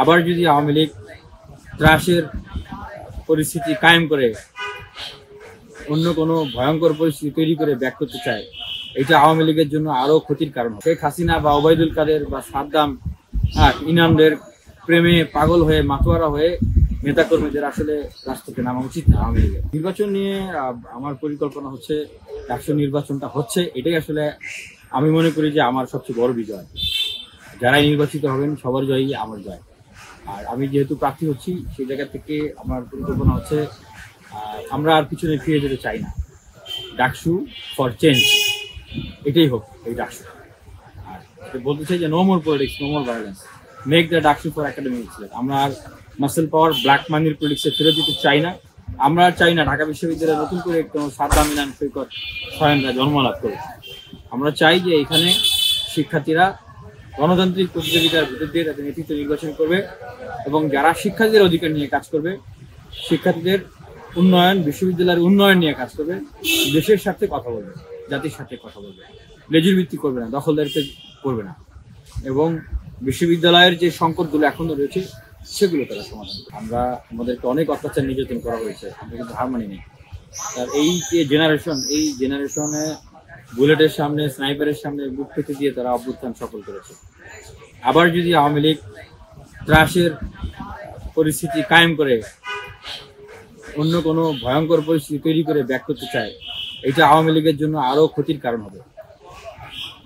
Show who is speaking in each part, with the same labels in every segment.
Speaker 1: আবার যদি আওয়ামী লীগ ত্রাসের পরিস্থিতি কায়েম করে অন্য কোনো ভয়ঙ্কর পরিস্থিতি তৈরি করে ব্যাক করতে চায়, এটা আওয়ামী লীগের জন্য আরো ক্ষতির কারণ। শেখ হাসিনা বা ওবায়দুল কাদের বা সাদ্দাম ইনামদের প্রেমে পাগল হয়ে মাতোয়ারা হয়ে নেতাকর্মীদের আসলে রাজপথে নামা উচিত না। আওয়ামী লীগের নির্বাচন নিয়ে আমার পরিকল্পনা হচ্ছে, ডাকসু নির্বাচনটা হচ্ছে, এটাই আসলে আমি মনে করি যে আমার সবচেয়ে বড় বিজয়। যারাই নির্বাচিত হবেন সবার জয়ই আমার জয়। আর আমি যেহেতু প্রার্থী হচ্ছি, সেই জায়গা থেকে আমার পরিকল্পনা হচ্ছে আমরা আর পিছনে ফিরে যেতে চাই না। ডাকসু ফর চেঞ্জ, এটাই হোক এই ডাকসু। আর বলতে চাই যে no more politics, no more violence, make the DUCSU for academic excellence. আমরা আর মাসেল পাওয়ার, ব্ল্যাক মানির পলিটিক্সে ফিরে যেতে চাই না। আমরা চাই না ঢাকা বিশ্ববিদ্যালয়ে নতুন করে কোনো সাদ্দাম ইনাম সৈকত সয়নরা জন্মলাভ করবে। আমরা চাই যে এখানে শিক্ষার্থীরা গণতান্ত্রিক প্রতিযোগিতার ভিতর দিয়ে তাদের নেতৃত্ব নির্বাচন করবে এবং যারা শিক্ষার্থীদের অধিকার নিয়ে কাজ করবে, শিক্ষার্থীদের উন্নয়ন, বিশ্ববিদ্যালয়ের উন্নয়ন নিয়ে কাজ করবে, দেশের সাথে কথা বলবে, জাতির সাথে কথা বলবে, লেজুর ভিত্তি করবে না, দখলদারিত্ব করবে না, এবং বিশ্ববিদ্যালয়ের যে সংকটগুলো এখনো রয়েছে সেগুলো তারা সমাধান করবে। আমাদেরকে অনেক অত্যাচার নির্যাতন করা হয়েছে, আমরা কিন্তু হার মানি নেই। আর এই যে জেনারেশনে বুলেটের সামনে, স্নাইপারের সামনে বুক পেতে দিয়ে তারা অভ্যুত্থান সফল করেছে। আবার যদি আওয়ামী লীগ ত্রাসের পরিস্থিতি কায়েম করে অন্য কোনো ভয়ঙ্কর পরিস্থিতি তৈরি করে ব্যাক করতে চায়, এটা আওয়ামী লীগের জন্য আরো ক্ষতির কারণ হবে।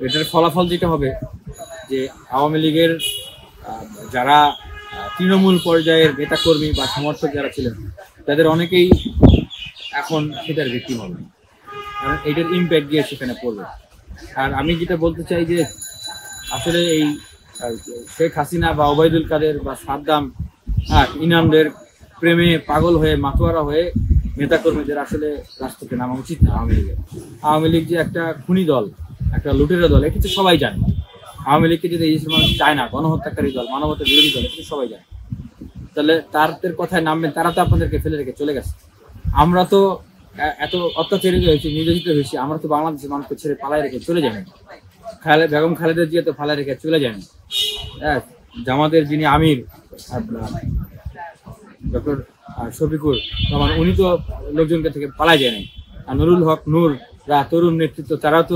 Speaker 1: এটার ফলাফল যেটা হবে যে আওয়ামী লীগের যারা তৃণমূল পর্যায়ের নেতাকর্মী বা সমর্থক যারা ছিলেন, তাদের অনেকেই এখন সেটার ভিকটিম হবে, কারণ এটার ইম্প্যাক্ট গিয়ে সেখানে পড়বে। আর আমি যেটা বলতে চাই যে আসলে এই শেখ হাসিনা বা ওবায়দুল কাদের বা সাদ্দাম ইনামদের প্রেমে পাগল হয়ে মাতোয়ারা হয়ে নেতাকর্মীদের আসলে রাজপথে নামা উচিত না। আওয়ামী লীগ যে একটা খুনি দল, একটা লুটেরা দল, এটা তো সবাই জানে। আওয়ামী লীগকে যদি এই সময় চায় না, গণহত্যাকারী দল, মানবতা বিরোধী দল, এটা সবাই জানে। তাহলে তাদের কথায় নামবেন? তারা তো আপনাদেরকে ফেলে রেখে চলে গেছে। আমরা তো এত অত্যাচারিত হয়েছি, নির্যাতিত হয়েছি, আমরা তো বাংলাদেশের মানুষকে ছেড়ে পালায় রেখে চলে যায়নি। বেগম খালেদা জিয়া তো পালায় রেখে চলে যায়নি। হ্যাঁ, জামাতের যিনি আমির ডক্টর শফিকুর রহমান, উনি তো লোকজনকে থেকে পালায় যায়নি। আর নুরুল হক নূররা তরুণ নেতৃত্ব, তারাও তো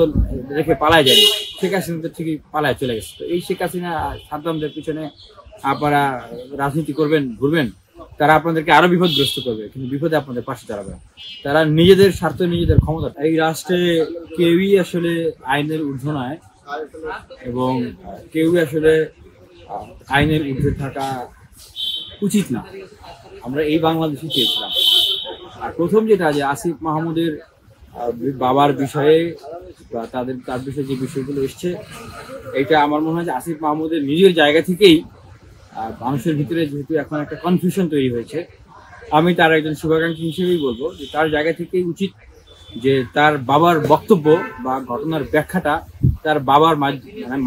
Speaker 1: রেখে পালায় যায়নি। শেখ হাসিনা তো ঠিকই পালায় চলে গেছে। তো এই শেখ হাসিনা সাদ্দামদের পিছনে আপনারা রাজনীতি করবেন, ঘুরবেন, তারা আপনাদেরকে আরো বিপদগ্রস্ত করবে, কিন্তু বিপদে আপনাদের পাশে দাঁড়াবে। তারা নিজেদের স্বার্থ, নিজেদের ক্ষমতা। এই রাষ্ট্রে কেউই আসলে আইনের ঊর্ধ্বে নয় এবং কেউই আসলে আইনের ঊর্ধ্বে থাকা উচিত না। আমরা এই বাংলাদেশই চেয়েছিলাম। আর প্রথম যেটা, যে আসিফ মাহমুদের বাবার বিষয়ে বা তার বিষয়ে যে বিষয়গুলো এসছে, এটা আমার মনে হয় যে আসিফ মাহমুদের নিজের জায়গা থেকেই মানুষের ভিতরে যেহেতু এখন একটা কনফিউশন তৈরি হয়েছে, আমি তার একজন শুভাকাঙ্ক্ষী হিসেবেই বলবো যে তার জায়গা থেকেই উচিত যে তার বাবার বক্তব্য বা ঘটনার ব্যাখ্যাটা তার বাবার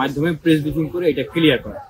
Speaker 1: মাধ্যমে প্রেস ব্রিফিং করে এটা ক্লিয়ার করা।